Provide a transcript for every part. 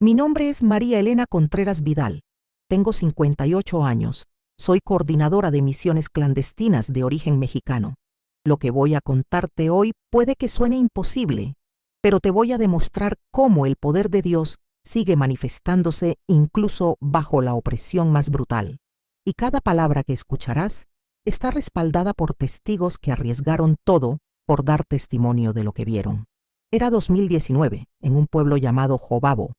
Mi nombre es María Elena Contreras Vidal. Tengo 58 años. Soy coordinadora de misiones clandestinas de origen mexicano. Lo que voy a contarte hoy puede que suene imposible, pero te voy a demostrar cómo el poder de Dios sigue manifestándose incluso bajo la opresión más brutal. Y cada palabra que escucharás está respaldada por testigos que arriesgaron todo por dar testimonio de lo que vieron. Era 2019, en un pueblo llamado Jobabo,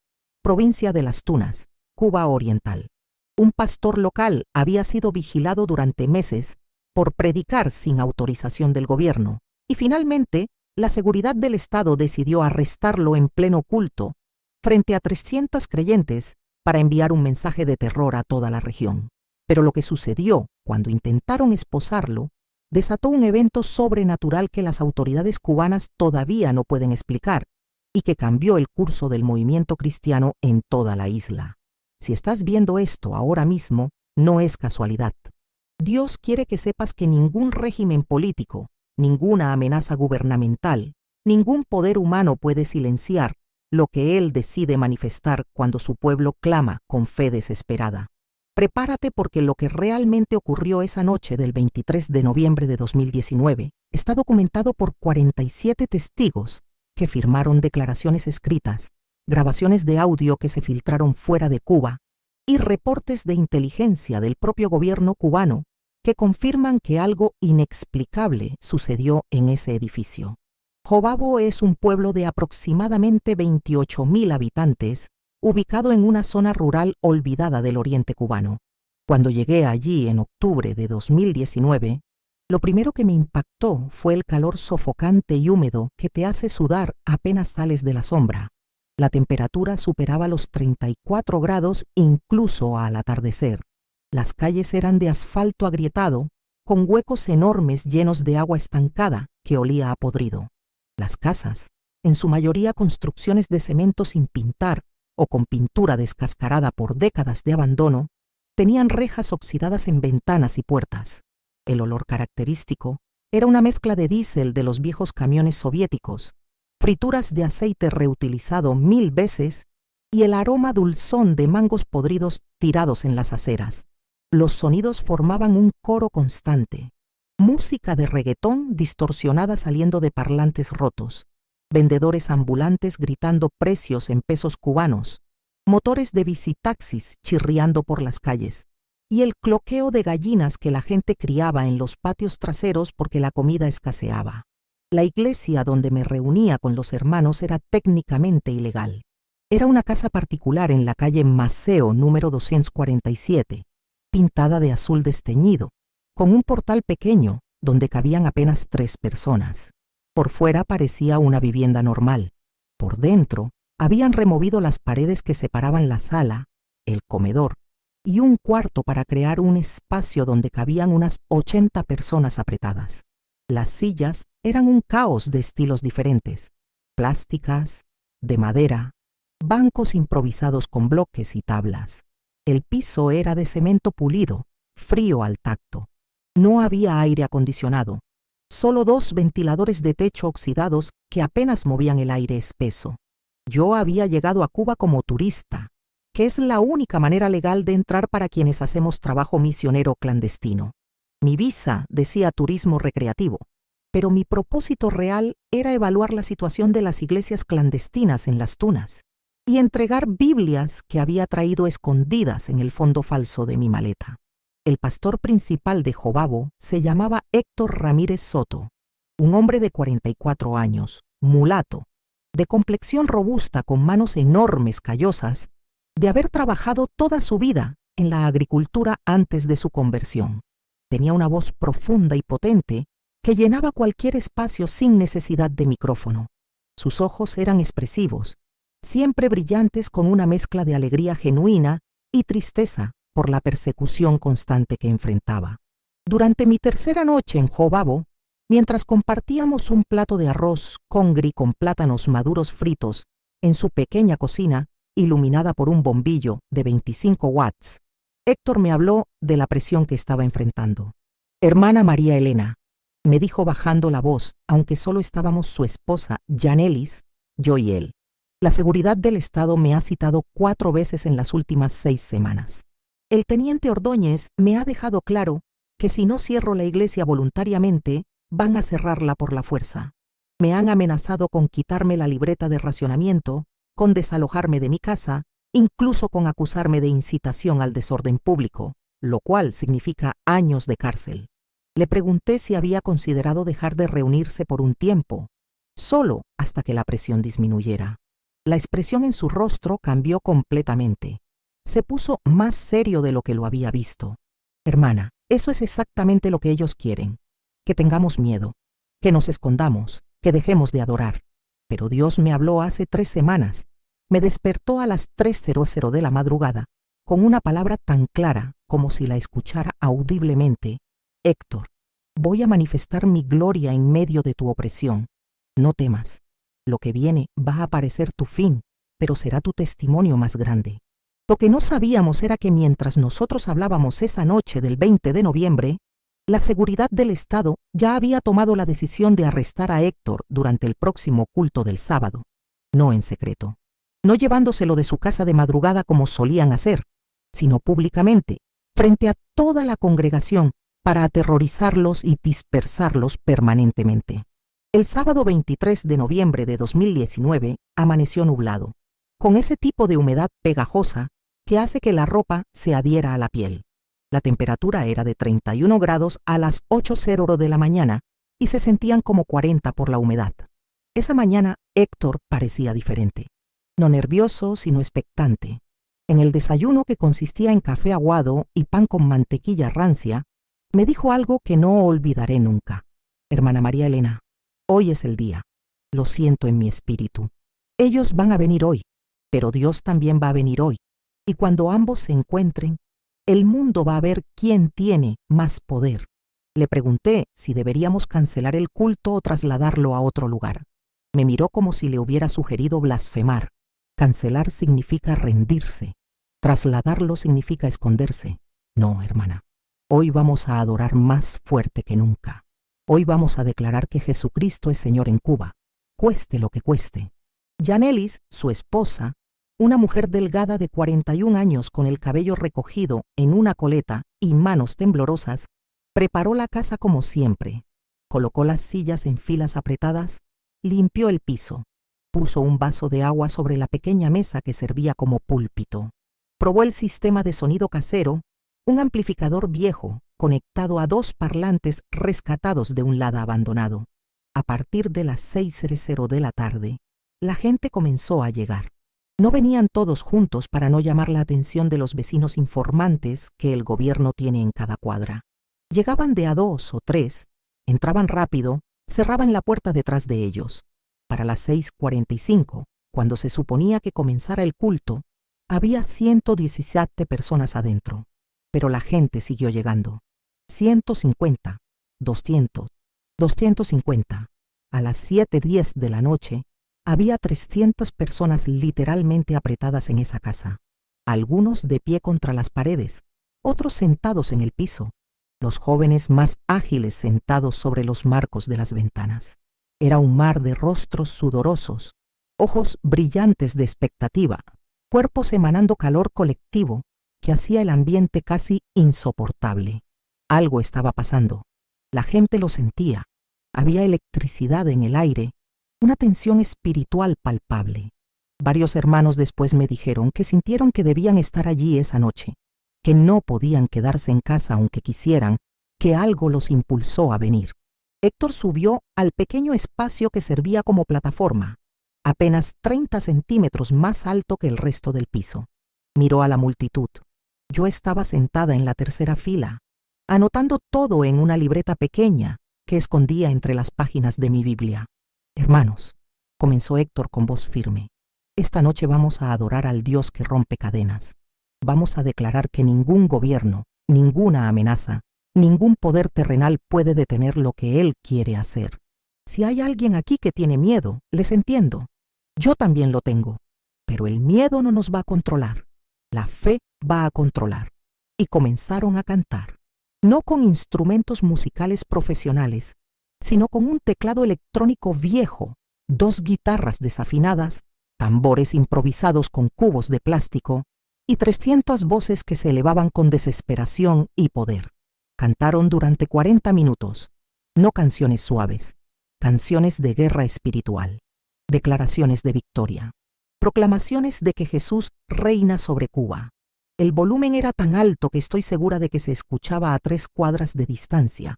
provincia de Las Tunas, Cuba Oriental. Un pastor local había sido vigilado durante meses por predicar sin autorización del gobierno, y finalmente la seguridad del Estado decidió arrestarlo en pleno culto frente a 300 creyentes para enviar un mensaje de terror a toda la región. Pero lo que sucedió cuando intentaron esposarlo desató un evento sobrenatural que las autoridades cubanas todavía no pueden explicar y que cambió el curso del movimiento cristiano en toda la isla. Si estás viendo esto ahora mismo, no es casualidad. Dios quiere que sepas que ningún régimen político, ninguna amenaza gubernamental, ningún poder humano puede silenciar lo que Él decide manifestar cuando su pueblo clama con fe desesperada. Prepárate porque lo que realmente ocurrió esa noche del 23 de noviembre de 2019 está documentado por 47 testigos que firmaron declaraciones escritas, grabaciones de audio que se filtraron fuera de Cuba y reportes de inteligencia del propio gobierno cubano que confirman que algo inexplicable sucedió en ese edificio. Jobabo es un pueblo de aproximadamente 28,000 habitantes, ubicado en una zona rural olvidada del oriente cubano. Cuando llegué allí en octubre de 2019, lo primero que me impactó fue el calor sofocante y húmedo que te hace sudar apenas sales de la sombra. La temperatura superaba los 34 grados incluso al atardecer. Las calles eran de asfalto agrietado, con huecos enormes llenos de agua estancada que olía a podrido. Las casas, en su mayoría construcciones de cemento sin pintar o con pintura descascarada por décadas de abandono, tenían rejas oxidadas en ventanas y puertas. El olor característico era una mezcla de diésel de los viejos camiones soviéticos, frituras de aceite reutilizado 1000 veces y el aroma dulzón de mangos podridos tirados en las aceras. Los sonidos formaban un coro constante. Música de reggaetón distorsionada saliendo de parlantes rotos, vendedores ambulantes gritando precios en pesos cubanos, motores de bicitaxis chirriando por las calles, y el cloqueo de gallinas que la gente criaba en los patios traseros porque la comida escaseaba. La iglesia donde me reunía con los hermanos era técnicamente ilegal. Era una casa particular en la calle Maceo número 247, pintada de azul desteñido, con un portal pequeño donde cabían apenas 3 personas. Por fuera parecía una vivienda normal. Por dentro habían removido las paredes que separaban la sala, el comedor y un cuarto para crear un espacio donde cabían unas 80 personas apretadas. Las sillas eran un caos de estilos diferentes, plásticas, de madera, bancos improvisados con bloques y tablas. El piso era de cemento pulido, frío al tacto. No había aire acondicionado, solo 2 ventiladores de techo oxidados que apenas movían el aire espeso. Yo había llegado a Cuba como turista, que es la única manera legal de entrar para quienes hacemos trabajo misionero clandestino. Mi visa decía turismo recreativo, pero mi propósito real era evaluar la situación de las iglesias clandestinas en Las Tunas y entregar Biblias que había traído escondidas en el fondo falso de mi maleta. El pastor principal de Jobabo se llamaba Héctor Ramírez Soto, un hombre de 44 años, mulato, de complexión robusta con manos enormes callosas, de haber trabajado toda su vida en la agricultura antes de su conversión. Tenía una voz profunda y potente que llenaba cualquier espacio sin necesidad de micrófono. Sus ojos eran expresivos, siempre brillantes con una mezcla de alegría genuina y tristeza por la persecución constante que enfrentaba. Durante mi tercera noche en Jobabo, mientras compartíamos un plato de arroz congri con plátanos maduros fritos en su pequeña cocina, iluminada por un bombillo de 25 watts, Héctor me habló de la presión que estaba enfrentando. «Hermana María Elena», me dijo bajando la voz, aunque solo estábamos su esposa, Janelis, yo y él. La seguridad del Estado me ha citado 4 veces en las últimas 6 semanas. El teniente Ordóñez me ha dejado claro que si no cierro la iglesia voluntariamente, van a cerrarla por la fuerza. Me han amenazado con quitarme la libreta de racionamiento, con desalojarme de mi casa, incluso con acusarme de incitación al desorden público, lo cual significa años de cárcel. Le pregunté si había considerado dejar de reunirse por un tiempo, solo hasta que la presión disminuyera. La expresión en su rostro cambió completamente. Se puso más serio de lo que lo había visto. Hermana, eso es exactamente lo que ellos quieren. Que tengamos miedo, que nos escondamos, que dejemos de adorar. Pero Dios me habló hace 3 semanas. Me despertó a las 3:00 de la madrugada, con una palabra tan clara como si la escuchara audiblemente. Héctor, voy a manifestar mi gloria en medio de tu opresión. No temas. Lo que viene va a parecer tu fin, pero será tu testimonio más grande. Lo que no sabíamos era que mientras nosotros hablábamos esa noche del 20 de noviembre, la seguridad del Estado ya había tomado la decisión de arrestar a Héctor durante el próximo culto del sábado. No en secreto, no llevándoselo de su casa de madrugada como solían hacer, sino públicamente, frente a toda la congregación, para aterrorizarlos y dispersarlos permanentemente. El sábado 23 de noviembre de 2019 amaneció nublado, con ese tipo de humedad pegajosa que hace que la ropa se adhiera a la piel. La temperatura era de 31 grados a las 8:00 de la mañana y se sentían como 40 por la humedad. Esa mañana Héctor parecía diferente, no nervioso sino expectante. En el desayuno, que consistía en café aguado y pan con mantequilla rancia, me dijo algo que no olvidaré nunca. Hermana María Elena, hoy es el día. Lo siento en mi espíritu. Ellos van a venir hoy, pero Dios también va a venir hoy. Y cuando ambos se encuentren, el mundo va a ver quién tiene más poder. Le pregunté si deberíamos cancelar el culto o trasladarlo a otro lugar. Me miró como si le hubiera sugerido blasfemar. Cancelar significa rendirse. Trasladarlo significa esconderse. No, hermana. Hoy vamos a adorar más fuerte que nunca. Hoy vamos a declarar que Jesucristo es Señor en Cuba, cueste lo que cueste. Yanelis, su esposa, una mujer delgada de 41 años con el cabello recogido en una coleta y manos temblorosas, preparó la casa como siempre. Colocó las sillas en filas apretadas, limpió el piso, puso un vaso de agua sobre la pequeña mesa que servía como púlpito. Probó el sistema de sonido casero, un amplificador viejo conectado a 2 parlantes rescatados de un lada abandonado. A partir de las 6:00 de la tarde, la gente comenzó a llegar. No venían todos juntos para no llamar la atención de los vecinos informantes que el gobierno tiene en cada cuadra. Llegaban de a 2 o 3, entraban rápido, cerraban la puerta detrás de ellos. Para las 6:45, cuando se suponía que comenzara el culto, había 117 personas adentro, pero la gente siguió llegando. 150, 200, 250. A las 7:10 de la noche, había 300 personas literalmente apretadas en esa casa, algunos de pie contra las paredes, otros sentados en el piso, los jóvenes más ágiles sentados sobre los marcos de las ventanas. Era un mar de rostros sudorosos, ojos brillantes de expectativa, cuerpos emanando calor colectivo que hacía el ambiente casi insoportable. Algo estaba pasando. La gente lo sentía. Había electricidad en el aire, una tensión espiritual palpable. Varios hermanos después me dijeron que sintieron que debían estar allí esa noche, que no podían quedarse en casa aunque quisieran, que algo los impulsó a venir. Héctor subió al pequeño espacio que servía como plataforma, apenas 30 centímetros más alto que el resto del piso. Miró a la multitud. Yo estaba sentada en la tercera fila, anotando todo en una libreta pequeña que escondía entre las páginas de mi Biblia. Hermanos, comenzó Héctor con voz firme, esta noche vamos a adorar al Dios que rompe cadenas. Vamos a declarar que ningún gobierno, ninguna amenaza, ningún poder terrenal puede detener lo que Él quiere hacer. Si hay alguien aquí que tiene miedo, les entiendo. Yo también lo tengo. Pero el miedo no nos va a controlar. La fe va a controlar. Y comenzaron a cantar. No con instrumentos musicales profesionales, sino con un teclado electrónico viejo, 2 guitarras desafinadas, tambores improvisados con cubos de plástico y 300 voces que se elevaban con desesperación y poder. Cantaron durante 40 minutos, no canciones suaves, canciones de guerra espiritual, declaraciones de victoria, proclamaciones de que Jesús reina sobre Cuba. El volumen era tan alto que estoy segura de que se escuchaba a 3 cuadras de distancia.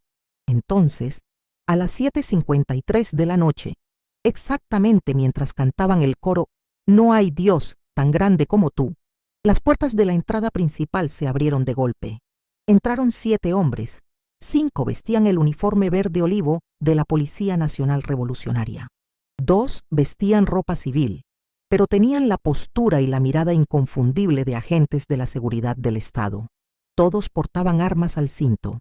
Entonces, a las 7:53 de la noche, exactamente mientras cantaban el coro «No hay Dios tan grande como tú», las puertas de la entrada principal se abrieron de golpe. Entraron 7 hombres. 5 vestían el uniforme verde olivo de la Policía Nacional Revolucionaria. 2 vestían ropa civil, pero tenían la postura y la mirada inconfundible de agentes de la seguridad del Estado. Todos portaban armas al cinto.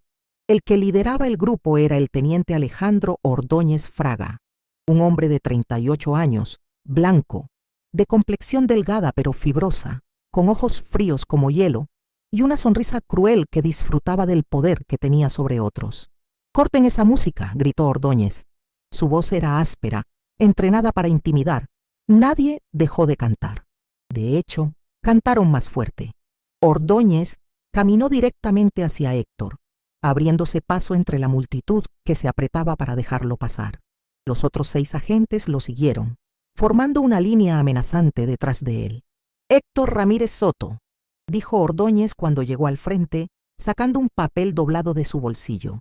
El que lideraba el grupo era el teniente Alejandro Ordóñez Fraga, un hombre de 38 años, blanco, de complexión delgada pero fibrosa, con ojos fríos como hielo y una sonrisa cruel que disfrutaba del poder que tenía sobre otros. «Corten esa música», gritó Ordóñez. Su voz era áspera, entrenada para intimidar. Nadie dejó de cantar. De hecho, cantaron más fuerte. Ordóñez caminó directamente hacia Héctor, abriéndose paso entre la multitud que se apretaba para dejarlo pasar. Los otros 6 agentes lo siguieron, formando una línea amenazante detrás de él. «Héctor Ramírez Soto», dijo Ordóñez cuando llegó al frente, sacando un papel doblado de su bolsillo.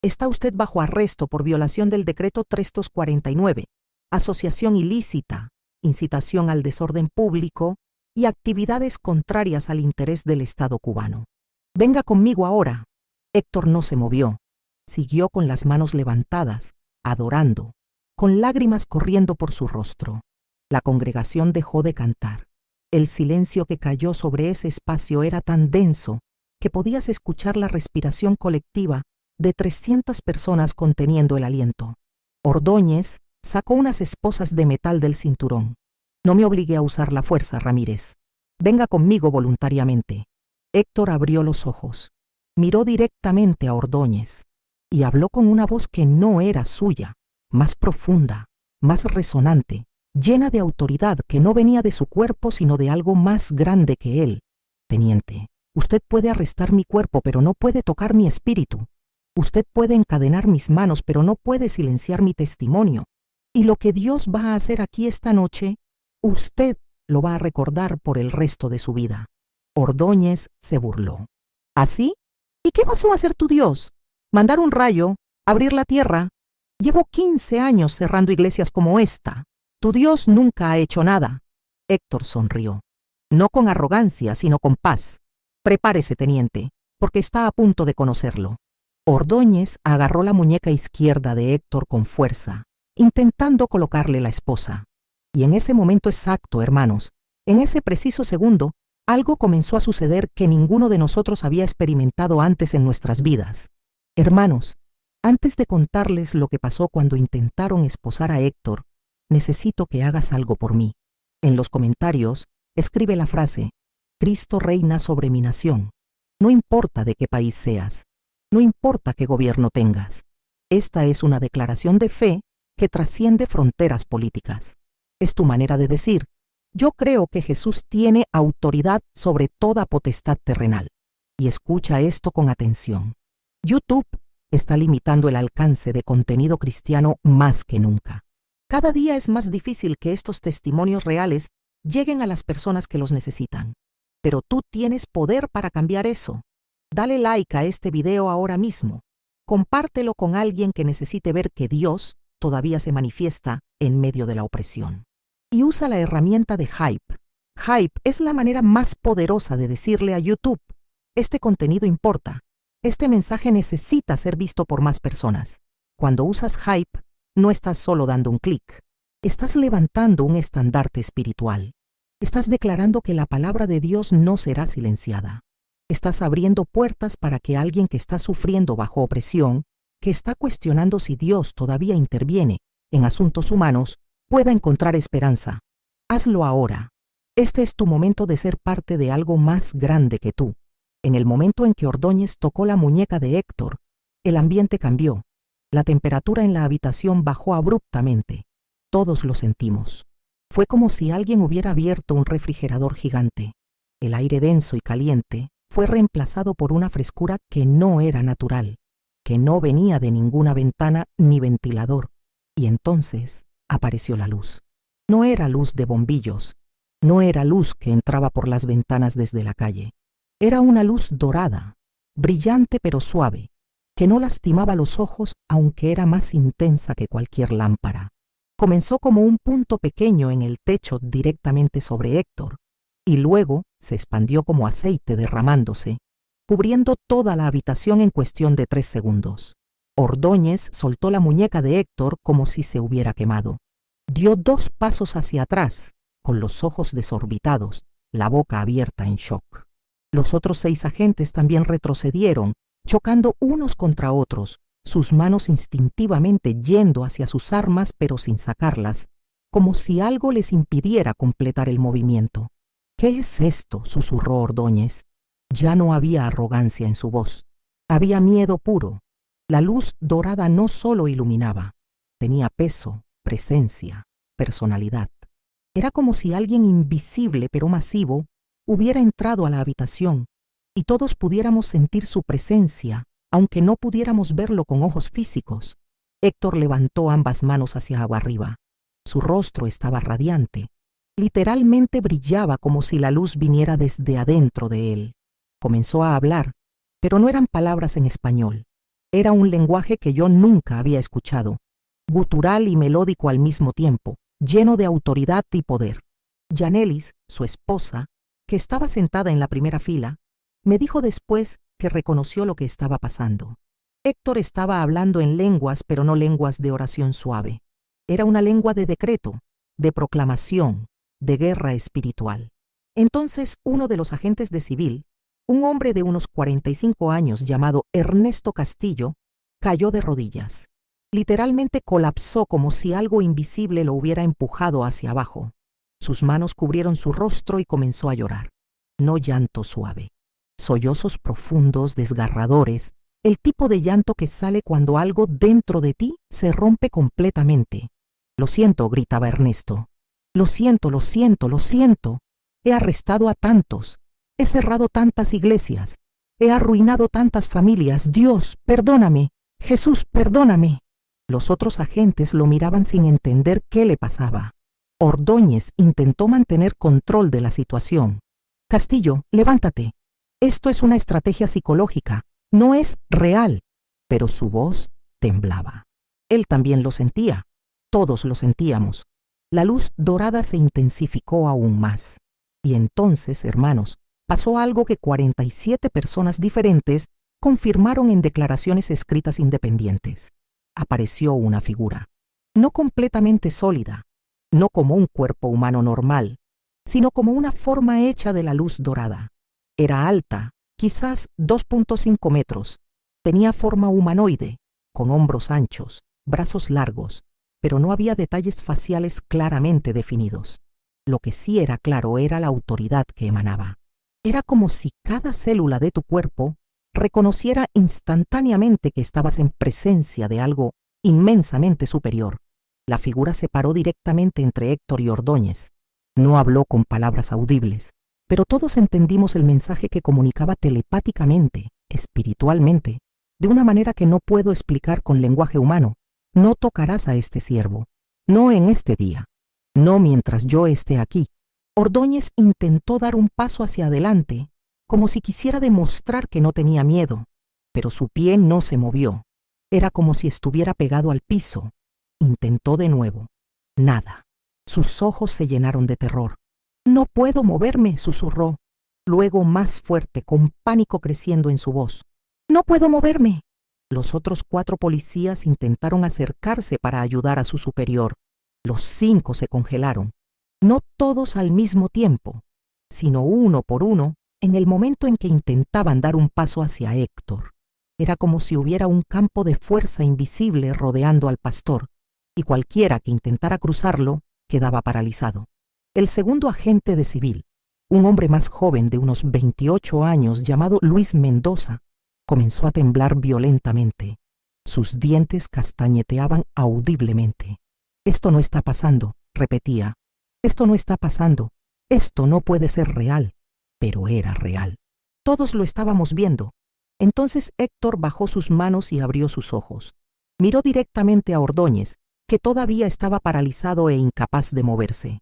«Está usted bajo arresto por violación del decreto 349, asociación ilícita, incitación al desorden público y actividades contrarias al interés del Estado cubano. Venga conmigo ahora». Héctor no se movió. Siguió con las manos levantadas, adorando, con lágrimas corriendo por su rostro. La congregación dejó de cantar. El silencio que cayó sobre ese espacio era tan denso que podías escuchar la respiración colectiva de 300 personas conteniendo el aliento. Ordóñez sacó unas esposas de metal del cinturón. «No me obligue a usar la fuerza, Ramírez. Venga conmigo voluntariamente». Héctor abrió los ojos, miró directamente a Ordóñez y habló con una voz que no era suya, más profunda, más resonante, llena de autoridad que no venía de su cuerpo sino de algo más grande que él. «Teniente, usted puede arrestar mi cuerpo, pero no puede tocar mi espíritu. Usted puede encadenar mis manos, pero no puede silenciar mi testimonio. Y lo que Dios va a hacer aquí esta noche, usted lo va a recordar por el resto de su vida». Ordóñez se burló. «¿Así? ¿Y qué vas a hacer tu Dios? ¿Mandar un rayo? ¿Abrir la tierra? Llevo 15 años cerrando iglesias como esta. Tu Dios nunca ha hecho nada». Héctor sonrió. No con arrogancia, sino con paz. «Prepárese, teniente, porque está a punto de conocerlo». Ordóñez agarró la muñeca izquierda de Héctor con fuerza, intentando colocarle la esposa. Y en ese momento exacto, hermanos, en ese preciso segundo, algo comenzó a suceder que ninguno de nosotros había experimentado antes en nuestras vidas. Hermanos, antes de contarles lo que pasó cuando intentaron esposar a Héctor, necesito que hagas algo por mí. En los comentarios, escribe la frase: «Cristo reina sobre mi nación». No importa de qué país seas, no importa qué gobierno tengas. Esta es una declaración de fe que trasciende fronteras políticas. Es tu manera de decir: «Yo creo que Jesús tiene autoridad sobre toda potestad terrenal». Y escucha esto con atención. YouTube está limitando el alcance de contenido cristiano más que nunca. Cada día es más difícil que estos testimonios reales lleguen a las personas que los necesitan. Pero tú tienes poder para cambiar eso. Dale like a este video ahora mismo. Compártelo con alguien que necesite ver que Dios todavía se manifiesta en medio de la opresión. Y usa la herramienta de Hype. Hype es la manera más poderosa de decirle a YouTube: «Este contenido importa. Este mensaje necesita ser visto por más personas». Cuando usas Hype, no estás solo dando un clic. Estás levantando un estandarte espiritual. Estás declarando que la palabra de Dios no será silenciada. Estás abriendo puertas para que alguien que está sufriendo bajo opresión, que está cuestionando si Dios todavía interviene en asuntos humanos, pueda encontrar esperanza. Hazlo ahora. Este es tu momento de ser parte de algo más grande que tú. En el momento en que Ordóñez tocó la muñeca de Héctor, el ambiente cambió. La temperatura en la habitación bajó abruptamente. Todos lo sentimos. Fue como si alguien hubiera abierto un refrigerador gigante. El aire denso y caliente fue reemplazado por una frescura que no era natural, que no venía de ninguna ventana ni ventilador. Y entonces apareció la luz. No era luz de bombillos, no era luz que entraba por las ventanas desde la calle. Era una luz dorada, brillante pero suave, que no lastimaba los ojos aunque era más intensa que cualquier lámpara. Comenzó como un punto pequeño en el techo directamente sobre Héctor, y luego se expandió como aceite derramándose, cubriendo toda la habitación en cuestión de 3 segundos. Ordóñez soltó la muñeca de Héctor como si se hubiera quemado. Dio 2 pasos hacia atrás, con los ojos desorbitados, la boca abierta en shock. Los otros 6 agentes también retrocedieron, chocando unos contra otros, sus manos instintivamente yendo hacia sus armas pero sin sacarlas, como si algo les impidiera completar el movimiento. «¿Qué es esto?», susurró Ordóñez. Ya no había arrogancia en su voz. Había miedo puro. La luz dorada no solo iluminaba, tenía peso, presencia, personalidad. Era como si alguien invisible pero masivo hubiera entrado a la habitación y todos pudiéramos sentir su presencia, aunque no pudiéramos verlo con ojos físicos. Héctor levantó ambas manos hacia arriba. Su rostro estaba radiante. Literalmente brillaba como si la luz viniera desde adentro de él. Comenzó a hablar, pero no eran palabras en español. Era un lenguaje que yo nunca había escuchado, gutural y melódico al mismo tiempo, lleno de autoridad y poder. Yanelis, su esposa, que estaba sentada en la primera fila, me dijo después que reconoció lo que estaba pasando. Héctor estaba hablando en lenguas, pero no lenguas de oración suave. Era una lengua de decreto, de proclamación, de guerra espiritual. Entonces uno de los agentes de civil, un hombre de unos 45 años llamado Ernesto Castillo, cayó de rodillas. Literalmente colapsó como si algo invisible lo hubiera empujado hacia abajo. Sus manos cubrieron su rostro y comenzó a llorar. No llanto suave. Sollozos profundos, desgarradores, el tipo de llanto que sale cuando algo dentro de ti se rompe completamente. «Lo siento», gritaba Ernesto. «Lo siento, lo siento, lo siento. He arrestado a tantos. He cerrado tantas iglesias. He arruinado tantas familias. Dios, perdóname. Jesús, perdóname». Los otros agentes lo miraban sin entender qué le pasaba. Ordóñez intentó mantener control de la situación. «Castillo, levántate. Esto es una estrategia psicológica. No es real». Pero su voz temblaba. Él también lo sentía. Todos lo sentíamos. La luz dorada se intensificó aún más. Y entonces, hermanos, pasó algo que 47 personas diferentes confirmaron en declaraciones escritas independientes. Apareció una figura, no completamente sólida, no como un cuerpo humano normal, sino como una forma hecha de la luz dorada. Era alta, quizás 2.5 metros, tenía forma humanoide, con hombros anchos, brazos largos, pero no había detalles faciales claramente definidos. Lo que sí era claro era la autoridad que emanaba. Era como si cada célula de tu cuerpo reconociera instantáneamente que estabas en presencia de algo inmensamente superior. La figura se paró directamente entre Héctor y Ordóñez. No habló con palabras audibles, pero todos entendimos el mensaje que comunicaba telepáticamente, espiritualmente, de una manera que no puedo explicar con lenguaje humano. «No tocarás a este siervo, no en este día, no mientras yo esté aquí». Ordóñez intentó dar un paso hacia adelante, como si quisiera demostrar que no tenía miedo, pero su pie no se movió. Era como si estuviera pegado al piso. Intentó de nuevo. Nada. Sus ojos se llenaron de terror. «No puedo moverme», susurró. Luego más fuerte, con pánico creciendo en su voz. «No puedo moverme». Los otros 4 policías intentaron acercarse para ayudar a su superior. Los 5 se congelaron. No todos al mismo tiempo, sino uno por uno, en el momento en que intentaban dar un paso hacia Héctor. Era como si hubiera un campo de fuerza invisible rodeando al pastor, y cualquiera que intentara cruzarlo quedaba paralizado. El segundo agente de civil, un hombre más joven de unos 28 años llamado Luis Mendoza, comenzó a temblar violentamente. Sus dientes castañeteaban audiblemente. «Esto no está pasando», repetía. Esto no está pasando. Esto no puede ser real. Pero era real. Todos lo estábamos viendo. Entonces Héctor bajó sus manos y abrió sus ojos. Miró directamente a Ordóñez, que todavía estaba paralizado e incapaz de moverse.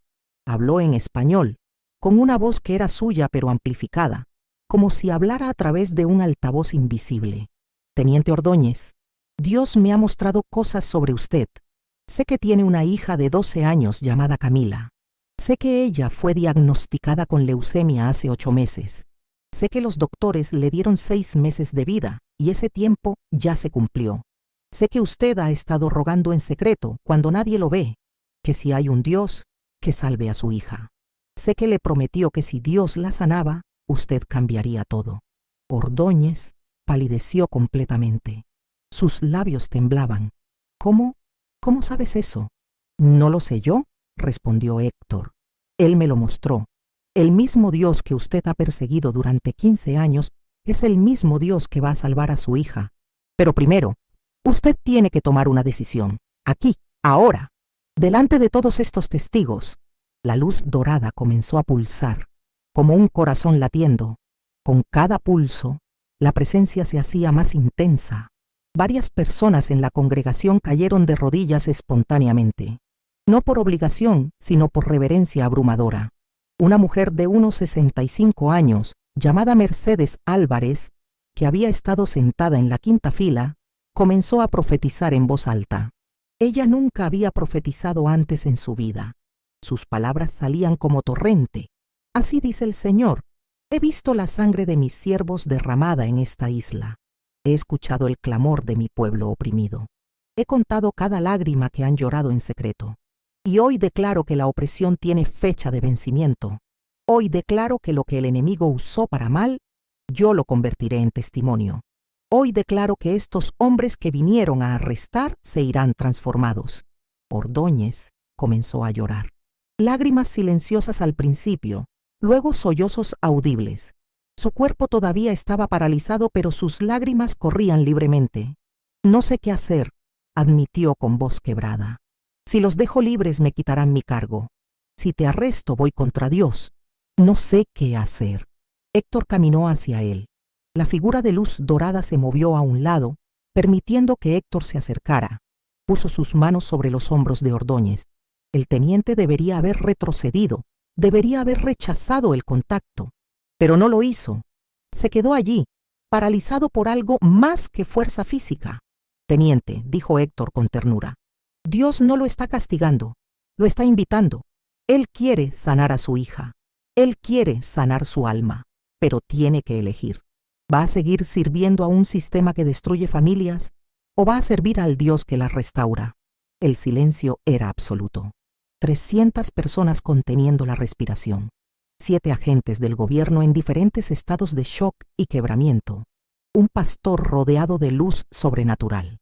Habló en español, con una voz que era suya pero amplificada, como si hablara a través de un altavoz invisible. Teniente Ordóñez, Dios me ha mostrado cosas sobre usted. Sé que tiene una hija de 12 años llamada Camila. Sé que ella fue diagnosticada con leucemia hace 8 meses. Sé que los doctores le dieron 6 meses de vida y ese tiempo ya se cumplió. Sé que usted ha estado rogando en secreto cuando nadie lo ve, que si hay un Dios, que salve a su hija. Sé que le prometió que si Dios la sanaba, usted cambiaría todo. Ordóñez palideció completamente. Sus labios temblaban. ¿Cómo? ¿Cómo sabes eso? No lo sé yo, respondió Héctor. Él me lo mostró. El mismo Dios que usted ha perseguido durante 15 años es el mismo Dios que va a salvar a su hija. Pero primero, usted tiene que tomar una decisión. Aquí, ahora. Delante de todos estos testigos, la luz dorada comenzó a pulsar, como un corazón latiendo. Con cada pulso, la presencia se hacía más intensa. Varias personas en la congregación cayeron de rodillas espontáneamente. No por obligación, sino por reverencia abrumadora. Una mujer de unos 65 años, llamada Mercedes Álvarez, que había estado sentada en la quinta fila, comenzó a profetizar en voz alta. Ella nunca había profetizado antes en su vida. Sus palabras salían como torrente. Así dice el Señor: he visto la sangre de mis siervos derramada en esta isla. He escuchado el clamor de mi pueblo oprimido. He contado cada lágrima que han llorado en secreto. Y hoy declaro que la opresión tiene fecha de vencimiento. Hoy declaro que lo que el enemigo usó para mal, yo lo convertiré en testimonio. Hoy declaro que estos hombres que vinieron a arrestar se irán transformados. Ordóñez comenzó a llorar. Lágrimas silenciosas al principio, luego sollozos audibles. Su cuerpo todavía estaba paralizado, pero sus lágrimas corrían libremente. No sé qué hacer, admitió con voz quebrada. Si los dejo libres me quitarán mi cargo. Si te arresto voy contra Dios. No sé qué hacer. Héctor caminó hacia él. La figura de luz dorada se movió a un lado, permitiendo que Héctor se acercara. Puso sus manos sobre los hombros de Ordóñez. El teniente debería haber retrocedido, debería haber rechazado el contacto, pero no lo hizo. Se quedó allí, paralizado por algo más que fuerza física. Teniente, dijo Héctor con ternura, Dios no lo está castigando, lo está invitando. Él quiere sanar a su hija. Él quiere sanar su alma, pero tiene que elegir. ¿Va a seguir sirviendo a un sistema que destruye familias o va a servir al Dios que las restaura? El silencio era absoluto. 300 personas conteniendo la respiración. 7 agentes del gobierno en diferentes estados de shock y quebramiento. Un pastor rodeado de luz sobrenatural.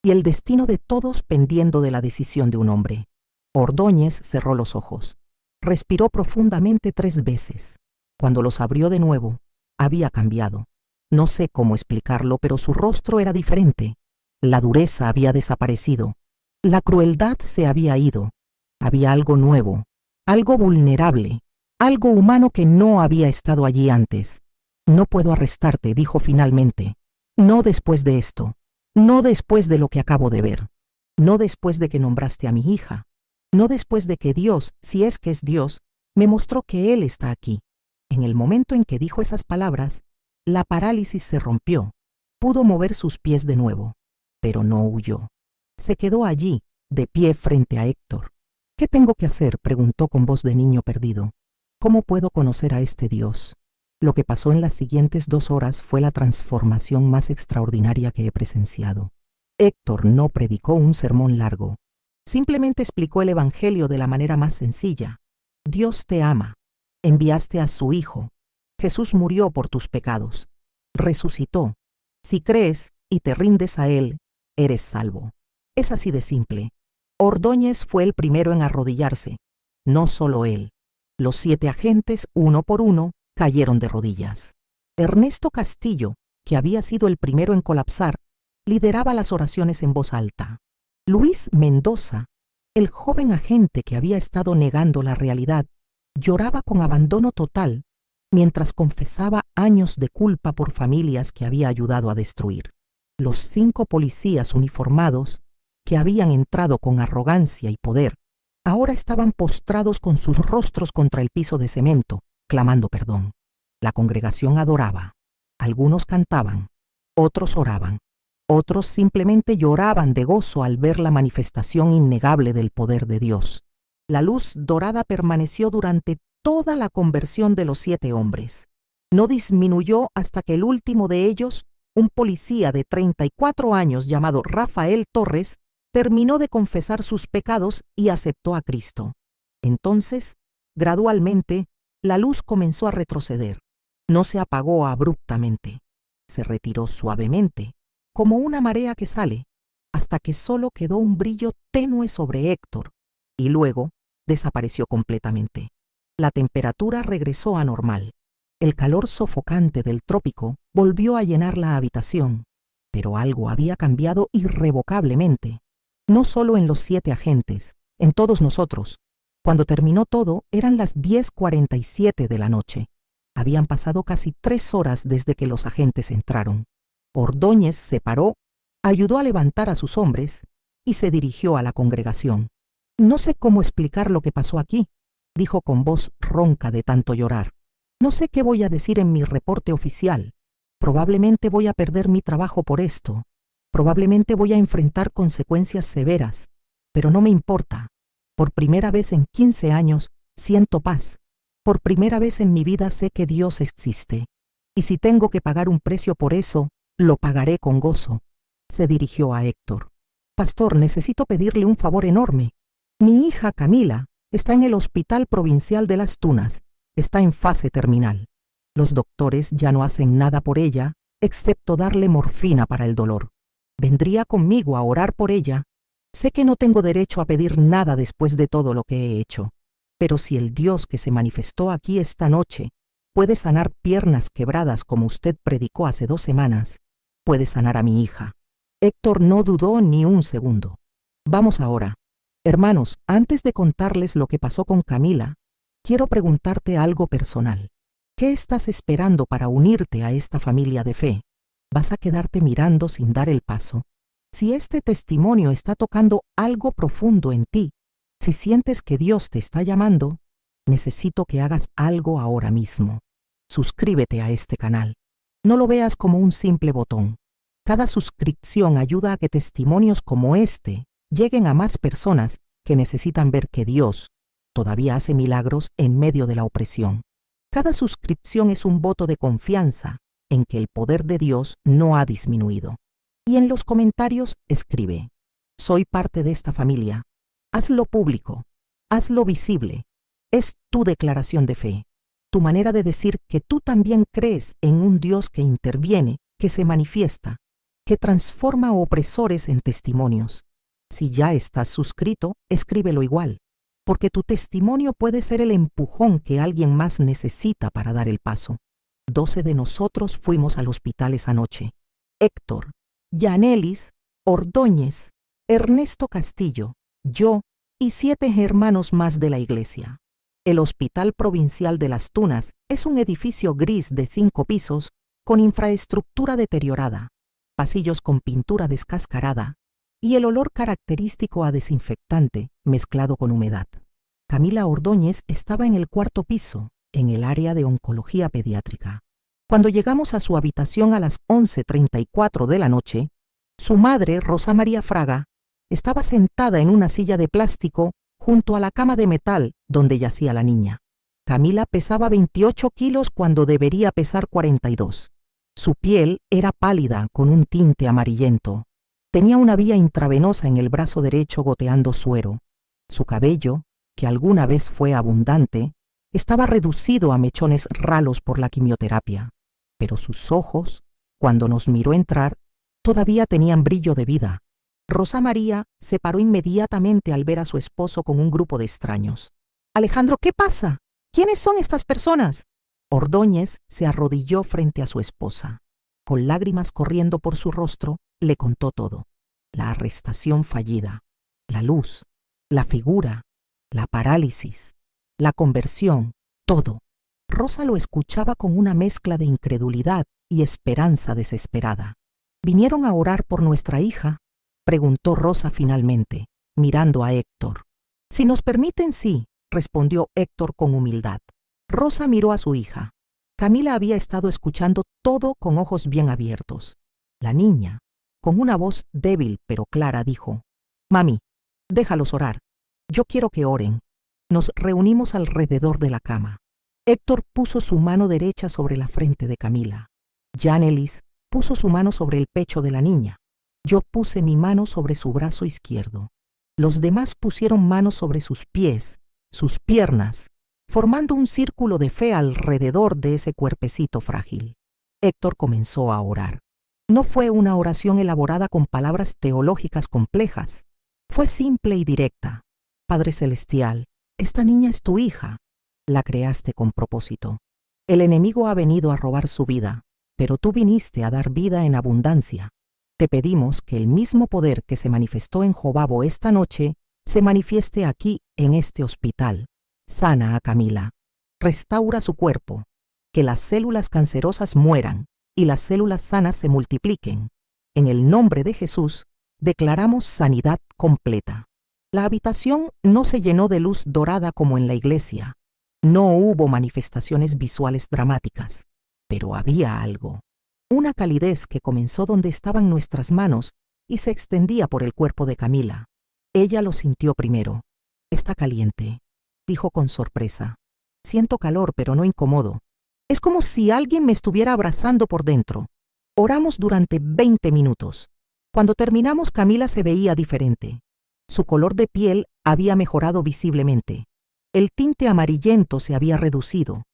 Y el destino de todos pendiendo de la decisión de un hombre. Ordóñez cerró los ojos. Respiró profundamente 3 veces. Cuando los abrió de nuevo, había cambiado. No sé cómo explicarlo, pero su rostro era diferente. La dureza había desaparecido. La crueldad se había ido. Había algo nuevo, algo vulnerable, algo humano que no había estado allí antes. No puedo arrestarte, dijo finalmente. No después de esto. No después de lo que acabo de ver. No después de que nombraste a mi hija. No después de que Dios, si es que es Dios, me mostró que Él está aquí. En el momento en que dijo esas palabras, la parálisis se rompió. Pudo mover sus pies de nuevo, pero no huyó. Se quedó allí, de pie frente a Héctor. ¿Qué tengo que hacer?, preguntó con voz de niño perdido. ¿Cómo puedo conocer a este Dios? Lo que pasó en las siguientes 2 horas fue la transformación más extraordinaria que he presenciado. Héctor no predicó un sermón largo. Simplemente explicó el Evangelio de la manera más sencilla. Dios te ama. Enviaste a su Hijo. Jesús murió por tus pecados. Resucitó. Si crees y te rindes a Él, eres salvo. Es así de simple. Ordóñez fue el primero en arrodillarse. No solo él. Los 7 agentes, uno por uno, cayeron de rodillas. Ernesto Castillo, que había sido el primero en colapsar, lideraba las oraciones en voz alta. Luis Mendoza, El joven agente que había estado negando la realidad lloraba con abandono total mientras confesaba años de culpa por familias que había ayudado a destruir. Los 5 policías uniformados, que habían entrado con arrogancia y poder, ahora estaban postrados con sus rostros contra el piso de cemento, clamando perdón. La congregación adoraba. Algunos cantaban, otros oraban, otros simplemente lloraban de gozo al ver la manifestación innegable del poder de Dios. La luz dorada permaneció durante toda la conversión de los 7 hombres. No disminuyó hasta que el último de ellos, un policía de 34 años llamado Rafael Torres, terminó de confesar sus pecados y aceptó a Cristo. Entonces, gradualmente, la luz comenzó a retroceder. No se apagó abruptamente. Se retiró suavemente, como una marea que sale, hasta que solo quedó un brillo tenue sobre Héctor, y luego desapareció completamente. La temperatura regresó a normal. El calor sofocante del trópico volvió a llenar la habitación, pero algo había cambiado irrevocablemente. No solo en los 7 agentes, en todos nosotros. Cuando terminó todo, eran las 10:47 de la noche. Habían pasado casi 3 horas desde que los agentes entraron. Ordóñez se paró, ayudó a levantar a sus hombres y se dirigió a la congregación. «No sé cómo explicar lo que pasó aquí», dijo con voz ronca de tanto llorar. «No sé qué voy a decir en mi reporte oficial. Probablemente voy a perder mi trabajo por esto. Probablemente voy a enfrentar consecuencias severas, pero no me importa. Por primera vez en 15 años siento paz. Por primera vez en mi vida sé que Dios existe. Y si tengo que pagar un precio por eso, lo pagaré con gozo». Se dirigió a Héctor. «Pastor, necesito pedirle un favor enorme. Mi hija Camila está en el Hospital Provincial de Las Tunas. Está en fase terminal. Los doctores ya no hacen nada por ella, excepto darle morfina para el dolor. ¿Vendría conmigo a orar por ella? Sé que no tengo derecho a pedir nada después de todo lo que he hecho, pero si el Dios que se manifestó aquí esta noche puede sanar piernas quebradas como usted predicó hace 2 semanas, puede sanar a mi hija». Héctor no dudó ni un segundo. «Vamos ahora. Hermanos, antes de contarles lo que pasó con Camila, quiero preguntarte algo personal. ¿Qué estás esperando para unirte a esta familia de fe? ¿Vas a quedarte mirando sin dar el paso? Si este testimonio está tocando algo profundo en ti, si sientes que Dios te está llamando, necesito que hagas algo ahora mismo. Suscríbete a este canal. No lo veas como un simple botón. Cada suscripción ayuda a que testimonios como este lleguen a más personas que necesitan ver que Dios todavía hace milagros en medio de la opresión. Cada suscripción es un voto de confianza en que el poder de Dios no ha disminuido. Y en los comentarios escribe: «Soy parte de esta familia». Hazlo público, hazlo visible. Es tu declaración de fe, tu manera de decir que tú también crees en un Dios que interviene, que se manifiesta, que transforma opresores en testimonios. Si ya estás suscrito, escríbelo igual, porque tu testimonio puede ser el empujón que alguien más necesita para dar el paso. 12 de nosotros fuimos al hospital esa noche. Héctor, Yanelis, Ordóñez, Ernesto Castillo, yo y 7 hermanos más de la iglesia. El Hospital Provincial de Las Tunas es un edificio gris de 5 pisos con infraestructura deteriorada, pasillos con pintura descascarada y el olor característico a desinfectante mezclado con humedad. Camila Ordóñez estaba en el 4º piso, en el área de oncología pediátrica. Cuando llegamos a su habitación a las 11:34 de la noche, su madre, Rosa María Fraga, estaba sentada en una silla de plástico junto a la cama de metal donde yacía la niña. Camila pesaba 28 kilos cuando debería pesar 42. Su piel era pálida con un tinte amarillento. Tenía una vía intravenosa en el brazo derecho goteando suero. Su cabello, que alguna vez fue abundante, estaba reducido a mechones ralos por la quimioterapia. Pero sus ojos, cuando nos miró entrar, todavía tenían brillo de vida. Rosa María se paró inmediatamente al ver a su esposo con un grupo de extraños. «Alejandro, ¿qué pasa? ¿Quiénes son estas personas?» Ordóñez se arrodilló frente a su esposa. Con lágrimas corriendo por su rostro, le contó todo. La arrestación fallida, la luz, la figura, la parálisis, la conversión, todo. Rosa lo escuchaba con una mezcla de incredulidad y esperanza desesperada. ¿Vinieron a orar por nuestra hija?, preguntó Rosa finalmente, mirando a Héctor. Si nos permiten, sí, respondió Héctor con humildad. Rosa miró a su hija. Camila había estado escuchando todo con ojos bien abiertos. La niña, con una voz débil pero clara, dijo: «Mami, déjalos orar. Yo quiero que oren». Nos reunimos alrededor de la cama. Héctor puso su mano derecha sobre la frente de Camila. Yanelis puso su mano sobre el pecho de la niña. Yo puse mi mano sobre su brazo izquierdo. Los demás pusieron manos sobre sus pies, sus piernas, formando un círculo de fe alrededor de ese cuerpecito frágil. Héctor comenzó a orar. No fue una oración elaborada con palabras teológicas complejas. Fue simple y directa. Padre Celestial, esta niña es tu hija. La creaste con propósito. El enemigo ha venido a robar su vida, pero tú viniste a dar vida en abundancia. Te pedimos que el mismo poder que se manifestó en Jobabo esta noche se manifieste aquí en este hospital. Sana a Camila. Restaura su cuerpo. Que las células cancerosas mueran y las células sanas se multipliquen. En el nombre de Jesús, declaramos sanidad completa. La habitación no se llenó de luz dorada como en la iglesia. No hubo manifestaciones visuales dramáticas, pero había algo. Una calidez que comenzó donde estaban nuestras manos y se extendía por el cuerpo de Camila. Ella lo sintió primero. «Está caliente», dijo con sorpresa. «Siento calor, pero no incómodo. Es como si alguien me estuviera abrazando por dentro». Oramos durante 20 minutos. Cuando terminamos, Camila se veía diferente. Su color de piel había mejorado visiblemente. El tinte amarillento se había reducido.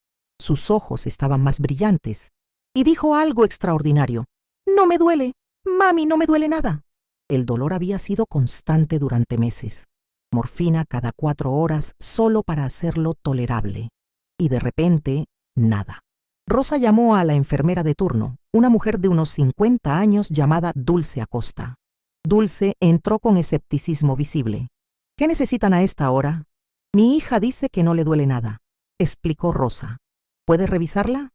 Sus ojos estaban más brillantes. Y dijo algo extraordinario. «No me duele. Mami, no me duele nada». El dolor había sido constante durante meses. Morfina cada 4 horas solo para hacerlo tolerable. Y de repente, nada. Rosa llamó a la enfermera de turno, una mujer de unos 50 años llamada Dulce Acosta. Dulce entró con escepticismo visible. «¿Qué necesitan a esta hora?» «Mi hija dice que no le duele nada», explicó Rosa. «¿Puede revisarla?»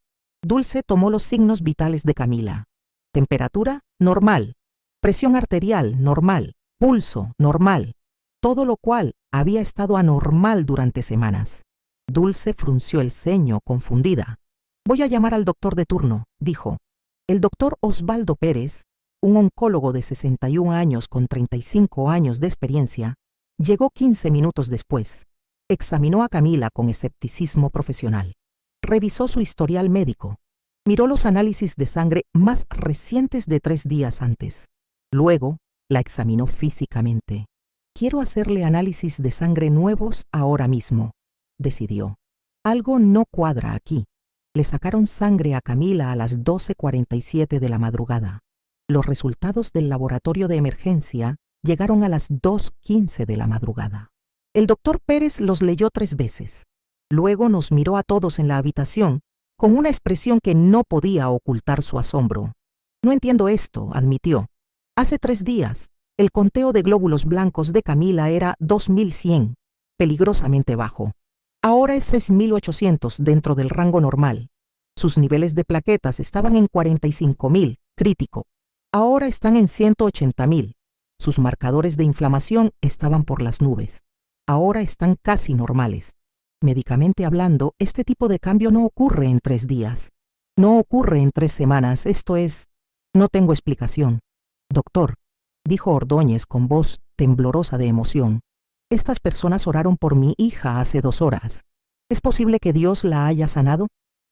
Dulce tomó los signos vitales de Camila. Temperatura, normal. Presión arterial, normal. Pulso, normal. Todo lo cual había estado anormal durante semanas. Dulce frunció el ceño, confundida. «Voy a llamar al doctor de turno», dijo. El doctor Osvaldo Pérez, un oncólogo de 61 años con 35 años de experiencia, llegó 15 minutos después. Examinó a Camila con escepticismo profesional. Revisó su historial médico. Miró los análisis de sangre más recientes de 3 días antes. Luego, la examinó físicamente. «Quiero hacerle análisis de sangre nuevos ahora mismo», decidió. «Algo no cuadra aquí». Le sacaron sangre a Camila a las 12:47 de la madrugada. Los resultados del laboratorio de emergencia llegaron a las 2:15 de la madrugada. El doctor Pérez los leyó 3 veces. Luego nos miró a todos en la habitación con una expresión que no podía ocultar su asombro. «Noentiendo esto», admitió. «Hace 3 días, el conteo de glóbulos blancos de Camila era 2100, peligrosamente bajo. Ahora es 6800 dentro del rango normal. Sus niveles de plaquetas estaban en 45.000, crítico. Ahora están en 180.000. Sus marcadores de inflamación estaban por las nubes. Ahora están casi normales. Médicamente hablando, este tipo de cambio no ocurre en 3 días. No ocurre en 3 semanas, esto es... No tengo explicación». «Doctor», dijo Ordóñez con voz temblorosa de emoción, «estas personas oraron por mi hija hace 2 horas. ¿Es posible que Dios la haya sanado?»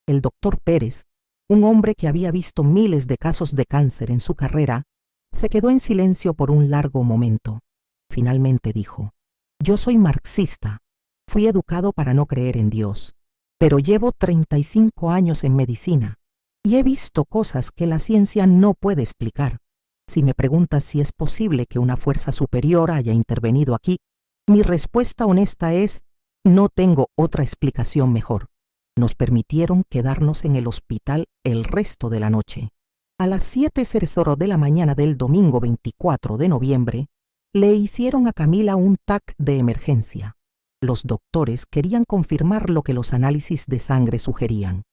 El doctor Pérez, un hombre que había visto miles de casos de cáncer en su carrera, se quedó en silencio por un largo momento. Finalmente dijo: «Yo soy marxista. Fui educado para no creer en Dios, pero llevo 35 años en medicina y he visto cosas que la ciencia no puede explicar. Si me preguntas si es posible que una fuerza superior haya intervenido aquí, mi respuesta honesta es: no tengo otra explicación mejor. Nos permitieron quedarnos en el hospital el resto de la noche. A las 7:00 de la mañana del domingo 24 de noviembre, Le hicieron a Camila un TAC de emergencia. Los doctores querían confirmar lo que los análisis de sangre sugerían.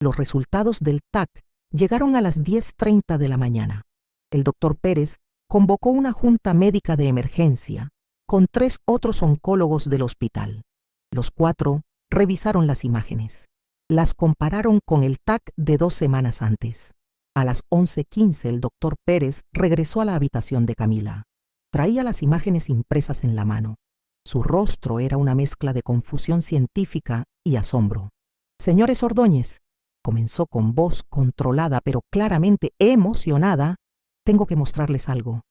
Los resultados del TAC llegaron a las 10:30 de la mañana. El doctor Pérez convocó una junta médica de emergencia con 3 otros oncólogos del hospital. Los 4 revisaron las imágenes. Las compararon con el TAC de 2 semanas antes. A las 11:15 el doctor Pérez regresó a la habitación de Camila. Traía las imágenes impresas en la mano. Su rostro era una mezcla de confusión científica y asombro. «Señores Ordóñez», comenzó con voz controlada pero claramente emocionada, «tengo que mostrarles algo.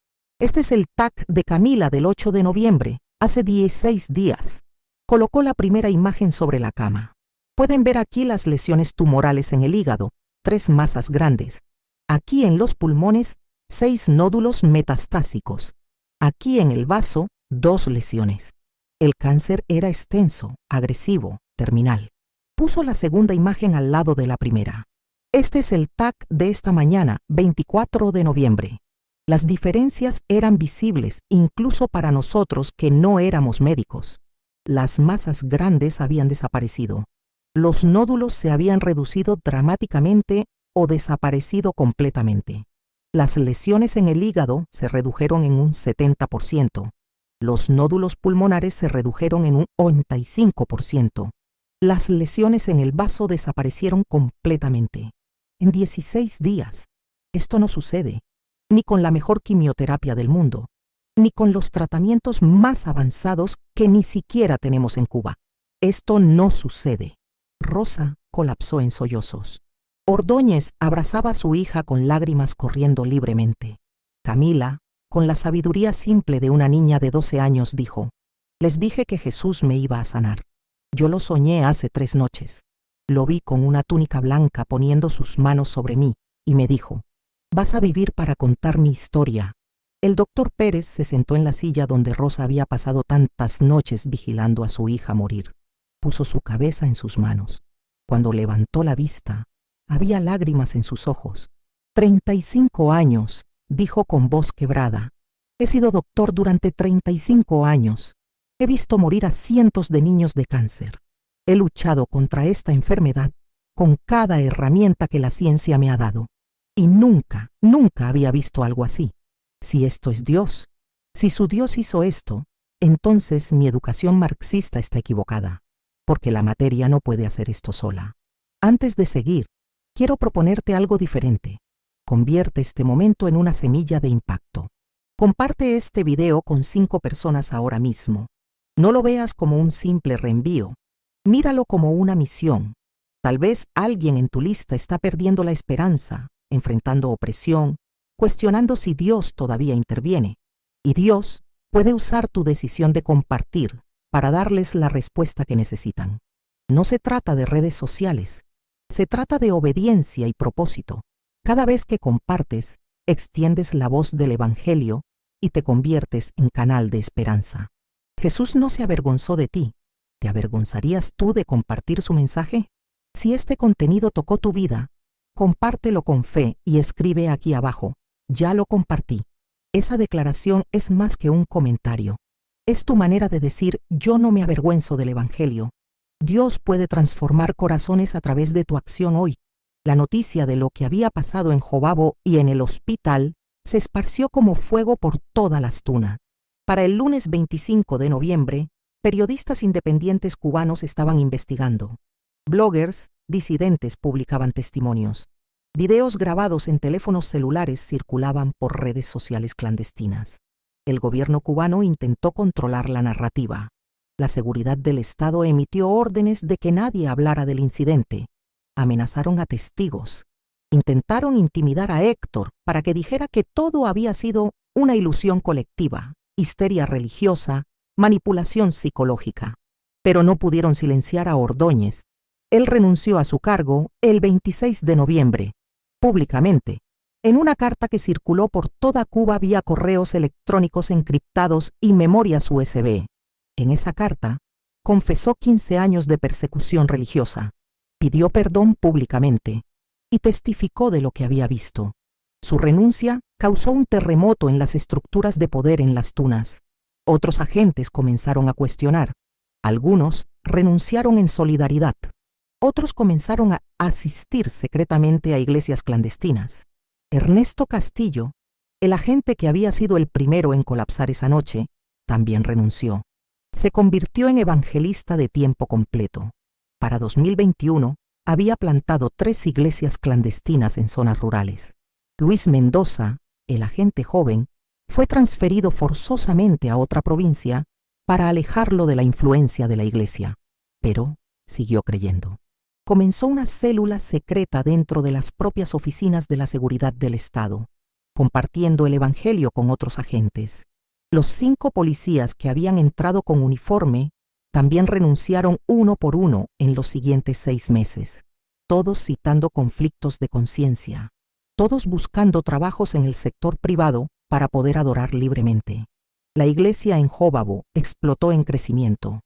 Este es el TAC de Camila del 8 de noviembre, hace 16 días. Colocó la primera imagen sobre la cama. Pueden ver aquí las lesiones tumorales en el hígado, 3 masas grandes. Aquí en los pulmones, 6 nódulos metastásicos. Aquí en el vaso, 2 lesiones. El cáncer era extenso, agresivo, terminal». Puso la segunda imagen al lado de la primera. «Este es el TAC de esta mañana, 24 de noviembre. Las diferencias eran visibles incluso para nosotros que no éramos médicos. Las masas grandes habían desaparecido. Los nódulos se habían reducido dramáticamente o desaparecido completamente. Las lesiones en el hígado se redujeron en un 70%. Los nódulos pulmonares se redujeron en un 85%. Las lesiones en el vaso desaparecieron completamente. En 16 días. Esto no sucede, ni con la mejor quimioterapia del mundo, ni con los tratamientos más avanzados que ni siquiera tenemos en Cuba. Esto no sucede». Rosa colapsó en sollozos. Ordóñez abrazaba a su hija con lágrimas corriendo libremente. Camila, con la sabiduría simple de una niña de 12 años, dijo: «Les dije que Jesús me iba a sanar. Yo lo soñé hace 3 noches. Lo vi con una túnica blanca poniendo sus manos sobre mí y me dijo: vas a vivir para contar mi historia». El doctor Pérez se sentó en la silla donde Rosa había pasado tantas noches vigilando a su hija morir. Puso su cabeza en sus manos. Cuando levantó la vista, había lágrimas en sus ojos. 35 años, dijo con voz quebrada. He sido doctor durante 35 años. He visto morir a cientos de niños de cáncer. He luchado contra esta enfermedad con cada herramienta que la ciencia me ha dado. Y nunca, nunca había visto algo así. Si esto es Dios, si su Dios hizo esto, entonces mi educación marxista está equivocada, porque la materia no puede hacer esto sola. Antes de seguir, quiero proponerte algo diferente. Convierte este momento en una semilla de impacto. Comparte este video con 5 personas ahora mismo. No lo veas como un simple reenvío. Míralo como una misión. Tal vez alguien en tu lista está perdiendo la esperanza, enfrentando opresión, cuestionando si Dios todavía interviene. Y Dios puede usar tu decisión de compartir para darles la respuesta que necesitan. No se trata de redes sociales. Se trata de obediencia y propósito. Cada vez que compartes, extiendes la voz del Evangelio y te conviertes en canal de esperanza. Jesús no se avergonzó de ti. ¿Te avergonzarías tú de compartir su mensaje? Si este contenido tocó tu vida, compártelo con fe y escribe aquí abajo: ya lo compartí. Esa declaración es más que un comentario. Es tu manera de decir: yo no me avergüenzo del Evangelio. Dios puede transformar corazones a través de tu acción hoy. La noticia de lo que había pasado en Jobabo y en el hospital se esparció como fuego por todas las tunas. Para el lunes 25 de noviembre, periodistas independientes cubanos estaban investigando. Bloggers, disidentes publicaban testimonios. Videos grabados en teléfonos celulares circulaban por redes sociales clandestinas. El gobierno cubano intentó controlar la narrativa. La seguridad del Estado emitió órdenes de que nadie hablara del incidente. Amenazaron a testigos. Intentaron intimidar a Héctor para que dijera que todo había sido una ilusión colectiva, histeria religiosa, manipulación psicológica. Pero no pudieron silenciar a Ordóñez. Él renunció a su cargo el 26 de noviembre, públicamente, en una carta que circuló por toda Cuba vía correos electrónicos encriptados y memorias USB. En esa carta, confesó 15 años de persecución religiosa, pidió perdón públicamente y testificó de lo que había visto. Su renuncia causó un terremoto en las estructuras de poder en las tunas. Otros agentes comenzaron a cuestionar. Algunos renunciaron en solidaridad. Otros comenzaron a asistir secretamente a iglesias clandestinas. Ernesto Castillo, el agente que había sido el primero en colapsar esa noche, también renunció. Se convirtió en evangelista de tiempo completo. Para 2021, había plantado 3 iglesias clandestinas en zonas rurales. Luis Mendoza, el agente joven, fue transferido forzosamente a otra provincia para alejarlo de la influencia de la iglesia, pero siguió creyendo. Comenzó una célula secreta dentro de las propias oficinas de la seguridad del Estado, compartiendo el evangelio con otros agentes. Los 5 policías que habían entrado con uniforme también renunciaron uno por uno en los siguientes 6 meses, todos citando conflictos de conciencia, todos buscando trabajos en el sector privado para poder adorar libremente. La iglesia en Jóbavo explotó en crecimiento.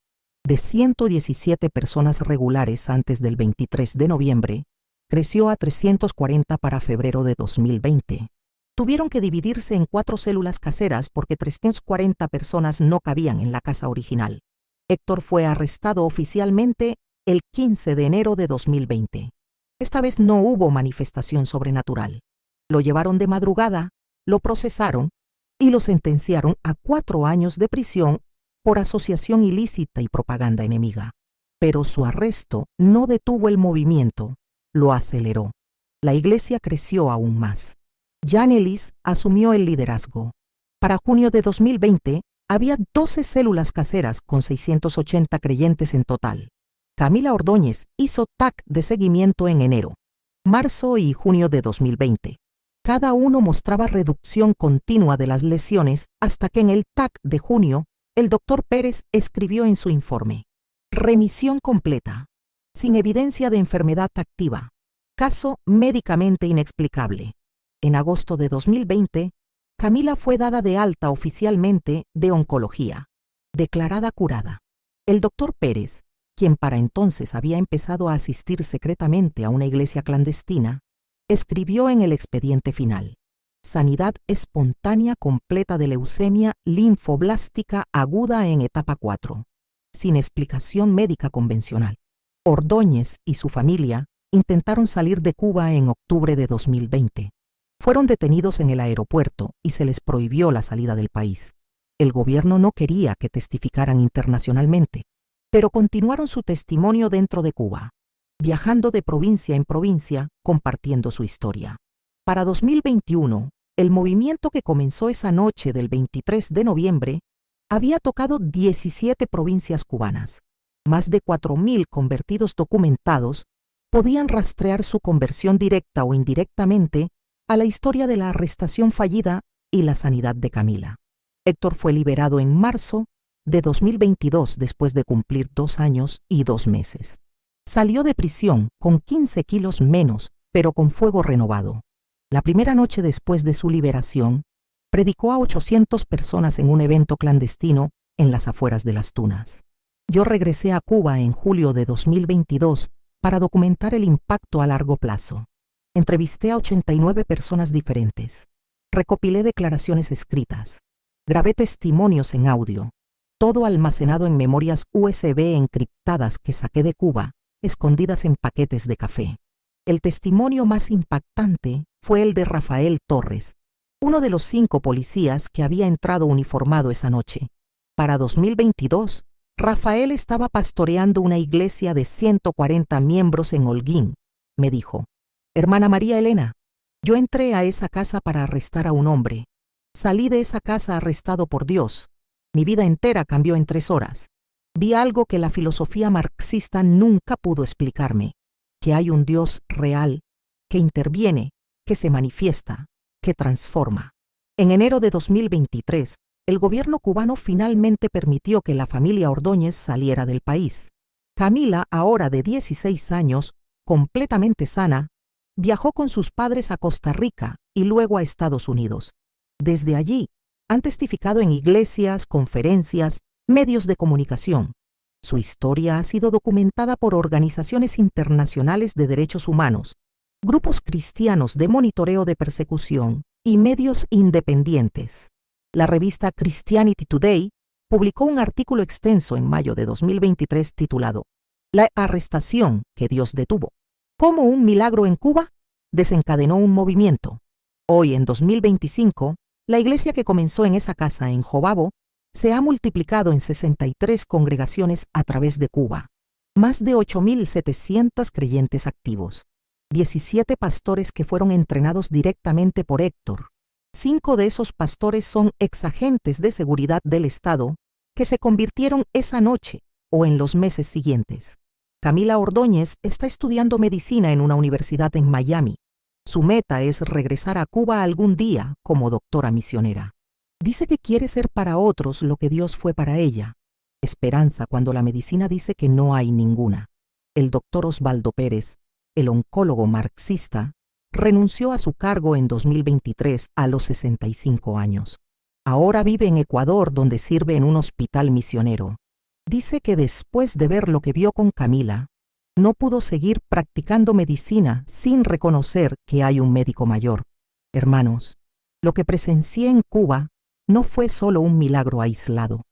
De 117 personas regulares antes del 23 de noviembre, creció a 340 para febrero de 2020. Tuvieron que dividirse en 4 células caseras porque 340 personas no cabían en la casa original. Héctor fue arrestado oficialmente el 15 de enero de 2020. Esta vez no hubo manifestación sobrenatural. Lo llevaron de madrugada, lo procesaron y lo sentenciaron a 4 años de prisión por asociación ilícita y propaganda enemiga. Pero su arresto no detuvo el movimiento, lo aceleró. La iglesia creció aún más. Yanelis asumió el liderazgo. Para junio de 2020, había 12 células caseras con 680 creyentes en total. Camila Ordóñez hizo TAC de seguimiento en enero, marzo y junio de 2020. Cada uno mostraba reducción continua de las lesiones hasta que en el TAC de junio, el doctor Pérez escribió en su informe: remisión completa, sin evidencia de enfermedad activa, caso médicamente inexplicable. En agosto de 2020, Camila fue dada de alta oficialmente de oncología, declarada curada. El doctor Pérez, quien para entonces había empezado a asistir secretamente a una iglesia clandestina, escribió en el expediente final: sanidad espontánea completa de leucemia linfoblástica aguda en etapa 4, sin explicación médica convencional. Ordóñez y su familia intentaron salir de Cuba en octubre de 2020. Fueron detenidos en el aeropuerto y se les prohibió la salida del país. El gobierno no quería que testificaran internacionalmente, pero continuaron su testimonio dentro de Cuba, viajando de provincia en provincia, compartiendo su historia. Para 2021, el movimiento que comenzó esa noche del 23 de noviembre había tocado 17 provincias cubanas. Más de 4.000 convertidos documentados podían rastrear su conversión directa o indirectamente a la historia de la arrestación fallida y la sanidad de Camila. Héctor fue liberado en marzo de 2022 después de cumplir 2 años y 2 meses. Salió de prisión con 15 kilos menos, pero con fuego renovado. La primera noche después de su liberación, predicó a 800 personas en un evento clandestino en las afueras de Las Tunas. Yo regresé a Cuba en julio de 2022 para documentar el impacto a largo plazo. Entrevisté a 89 personas diferentes. Recopilé declaraciones escritas. Grabé testimonios en audio. Todo almacenado en memorias USB encriptadas que saqué de Cuba, escondidas en paquetes de café. El testimonio más impactante fue el de Rafael Torres, uno de los 5 policías que había entrado uniformado esa noche. Para 2022, Rafael estaba pastoreando una iglesia de 140 miembros en Holguín. Me dijo: hermana María Elena, yo entré a esa casa para arrestar a un hombre. Salí de esa casa arrestado por Dios. Mi vida entera cambió en 3 horas. Vi algo que la filosofía marxista nunca pudo explicarme, que hay un Dios real, que interviene, que se manifiesta, que transforma. En enero de 2023, el gobierno cubano finalmente permitió que la familia Ordóñez saliera del país. Camila, ahora de 16 años, completamente sana, viajó con sus padres a Costa Rica y luego a Estados Unidos. Desde allí, han testificado en iglesias, conferencias, medios de comunicación. Su historia ha sido documentada por organizaciones internacionales de derechos humanos, grupos cristianos de monitoreo de persecución y medios independientes. La revista Christianity Today publicó un artículo extenso en mayo de 2023 titulado La arrestación que Dios detuvo. ¿Cómo un milagro en Cuba desencadenó un movimiento? Hoy, en 2025, la iglesia que comenzó en esa casa en Jobabo se ha multiplicado en 63 congregaciones a través de Cuba. Más de 8.700 creyentes activos. 17 pastores que fueron entrenados directamente por Héctor. 5 de esos pastores son exagentes de seguridad del Estado que se convirtieron esa noche o en los meses siguientes. Camila Ordóñez está estudiando medicina en una universidad en Miami. Su meta es regresar a Cuba algún día como doctora misionera. Dice que quiere ser para otros lo que Dios fue para ella. Esperanza cuando la medicina dice que no hay ninguna. El doctor Osvaldo Pérez, el oncólogo marxista, renunció a su cargo en 2023 a los 65 años. Ahora vive en Ecuador, donde sirve en un hospital misionero. Dice que después de ver lo que vio con Camila, no pudo seguir practicando medicina sin reconocer que hay un médico mayor. Hermanos, lo que presencié en Cuba no fue solo un milagro aislado.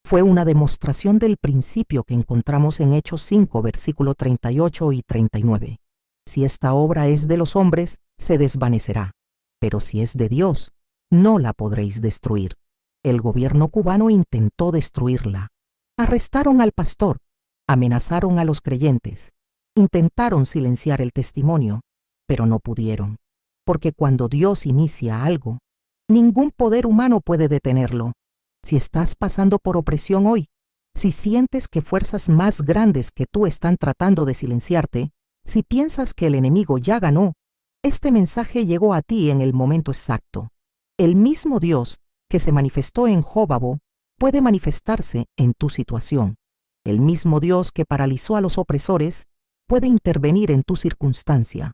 Fue una demostración del principio que encontramos en Hechos 5, versículo 38 y 39. Si esta obra es de los hombres, se desvanecerá, pero si es de Dios, no la podréis destruir. El gobierno cubano intentó destruirla. Arrestaron al pastor, amenazaron a los creyentes, intentaron silenciar el testimonio, pero no pudieron, porque cuando Dios inicia algo, ningún poder humano puede detenerlo. Si estás pasando por opresión hoy, si sientes que fuerzas más grandes que tú están tratando de silenciarte, si piensas que el enemigo ya ganó, este mensaje llegó a ti en el momento exacto. El mismo Dios que se manifestó en Jobabo puede manifestarse en tu situación. El mismo Dios que paralizó a los opresores puede intervenir en tu circunstancia.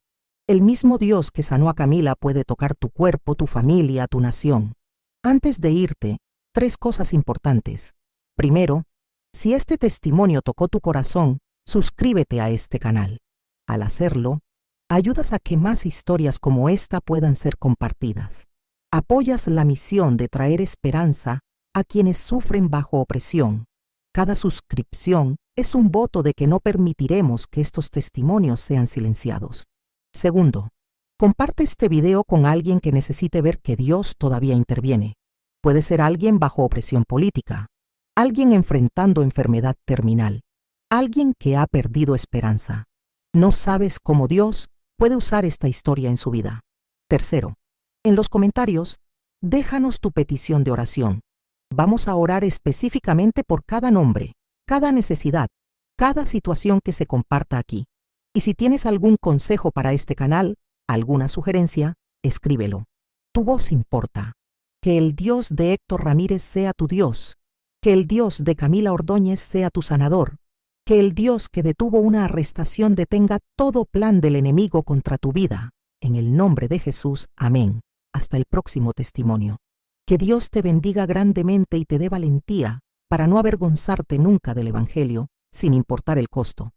El mismo Dios que sanó a Camila puede tocar tu cuerpo, tu familia, tu nación. Antes de irte, 3 cosas importantes. Primero, si este testimonio tocó tu corazón, suscríbete a este canal. Al hacerlo, ayudas a que más historias como esta puedan ser compartidas. Apoyas la misión de traer esperanza a quienes sufren bajo opresión. Cada suscripción es un voto de que no permitiremos que estos testimonios sean silenciados. Segundo, comparte este video con alguien que necesite ver que Dios todavía interviene. Puede ser alguien bajo opresión política, alguien enfrentando enfermedad terminal, alguien que ha perdido esperanza. No sabes cómo Dios puede usar esta historia en su vida. Tercero, en los comentarios, déjanos tu petición de oración. Vamos a orar específicamente por cada nombre, cada necesidad, cada situación que se comparta aquí. Y si tienes algún consejo para este canal, alguna sugerencia, escríbelo. Tu voz importa. Que el Dios de Héctor Ramírez sea tu Dios. Que el Dios de Camila Ordóñez sea tu sanador. Que el Dios que detuvo una arrestación detenga todo plan del enemigo contra tu vida. En el nombre de Jesús, amén. Hasta el próximo testimonio. Que Dios te bendiga grandemente y te dé valentía para no avergonzarte nunca del Evangelio, sin importar el costo.